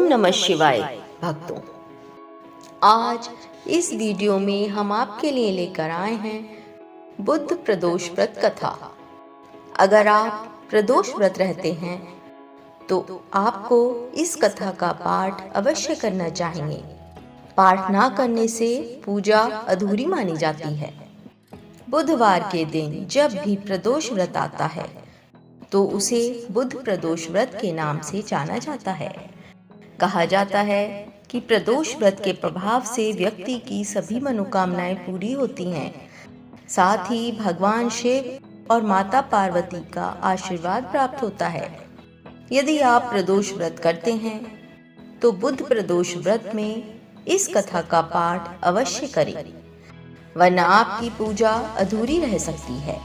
नमः शिवाय भक्तों। आज इस वीडियो में हम आपके लिए लेकर आए हैं बुद्ध प्रदोष व्रत कथा। अगर आप प्रदोष व्रत रहते हैं तो आपको इस कथा का पाठ अवश्य करना चाहिए। पाठ ना करने से पूजा अधूरी मानी जाती है। बुधवार के दिन जब भी प्रदोष व्रत आता है तो उसे बुध प्रदोष व्रत के नाम से जाना जाता है। कहा जाता है कि प्रदोष व्रत के प्रभाव से व्यक्ति की सभी मनोकामनाएं पूरी होती हैं। साथ ही भगवान शिव और माता पार्वती का आशीर्वाद प्राप्त होता है। यदि आप प्रदोष व्रत करते हैं तो बुध प्रदोष व्रत में इस कथा का पाठ अवश्य करें, वरना आपकी पूजा अधूरी रह सकती है।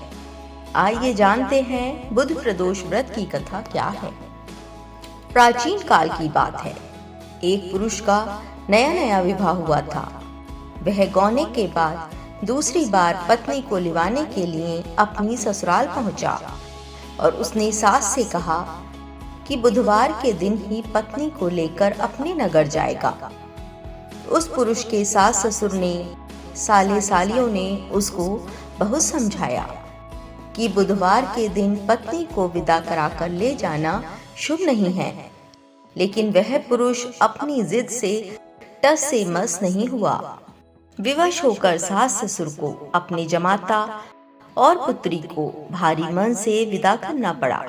आइए जानते हैं बुध प्रदोष व्रत की कथा क्या है। प्राचीन काल की बात है। एक पुरुष का नया नया विवाह हुआ था। वह गौने के बाद दूसरी बार पत्नी को लिवाने के लिए अपनी ससुराल पहुंचा और उसने सास से कहा कि बुधवार के दिन ही पत्नी को लेकर अपने नगर जाएगा। उस पुरुष के सास ससुर ने, साले सालियों ने उसको बहुत समझाया कि बुधवार के दिन पत्नी को विदा कराकर ले जाना शुभ नहीं है, लेकिन वह पुरुष अपनी जिद से टस से मस नहीं हुआ। विवश होकर सास ससुर को अपने जमाता और पुत्री को भारी मन से विदा करना पड़ा।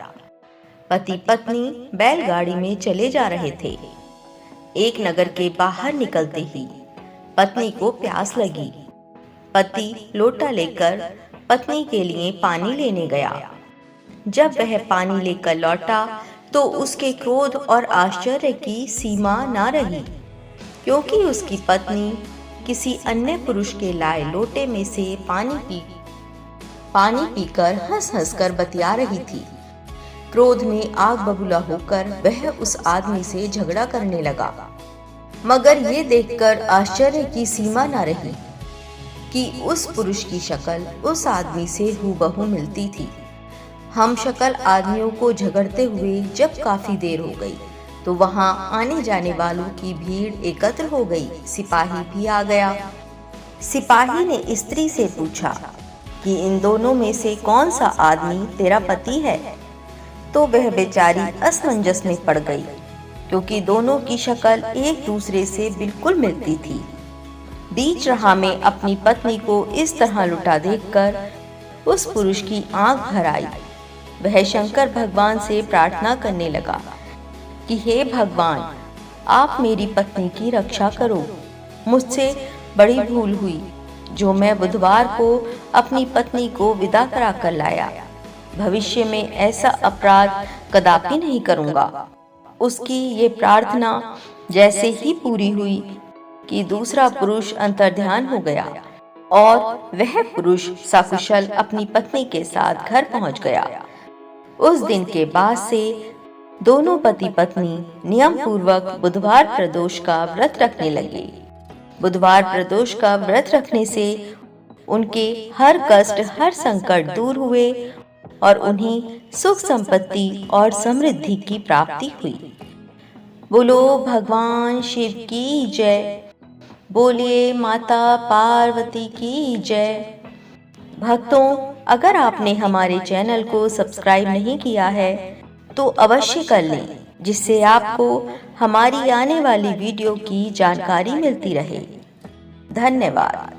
पति पत्नी बैलगाड़ी में चले जा रहे थे। एक नगर के बाहर निकलते ही पत्नी को प्यास लगी। पति लोटा लेकर पत्नी के लिए पानी लेने गया। जब वह पानी लेकर लौटा तो उसके क्रोध और आश्चर्य की सीमा ना रही, क्योंकि उसकी पत्नी किसी अन्य पुरुष के लाए लोटे में से पानी पीकर हंस हंस कर बतिया रही थी। क्रोध में आग बबूला होकर वह उस आदमी से झगड़ा करने लगा। मगर ये देखकर आश्चर्य की सीमा ना रही कि उस पुरुष की शक्ल उस आदमी से हूबहू मिलती थी। हम शक्ल आदमियों को झगड़ते हुए जब काफी देर हो गई तो वहां आने जाने वालों की भीड़ एकत्र हो गई। सिपाही भी आ गया। सिपाही ने स्त्री से पूछा कि इन दोनों में से कौन सा आदमी तेरा पति है? तो वह बेचारी असमंजस में पड़ गई, क्योंकि दोनों की शक्ल एक दूसरे से बिल्कुल मिलती थी। बीच राह में अपनी पत्नी को इस तरह लुटा देखकर उस पुरुष की आंख भर आई। वह शंकर भगवान से प्रार्थना करने लगा कि हे भगवान, आप मेरी पत्नी की रक्षा करो। मुझसे बड़ी भूल हुई जो मैं बुधवार को अपनी पत्नी को विदा करा कर लाया। भविष्य में ऐसा अपराध कदापि नहीं करूंगा। उसकी ये प्रार्थना जैसे ही पूरी हुई कि दूसरा पुरुष अंतर्ध्यान हो गया और वह पुरुष सकुशल अपनी पत्नी के साथ घर पहुंच गया। उस दिन के बाद से दोनों पति पत्नी नियम पूर्वक बुधवार प्रदोष का व्रत रखने लगे। बुधवार प्रदोष का व्रत रखने से उनके हर कष्ट, हर संकट दूर हुए और उन्हें सुख संपत्ति और समृद्धि की प्राप्ति हुई। बोलो भगवान शिव की जय। बोलिए माता पार्वती की जय। भक्तों, अगर आपने हमारे चैनल को सब्सक्राइब नहीं किया है तो अवश्य कर लें, जिससे आपको हमारी आने वाली वीडियो की जानकारी मिलती रहे। धन्यवाद।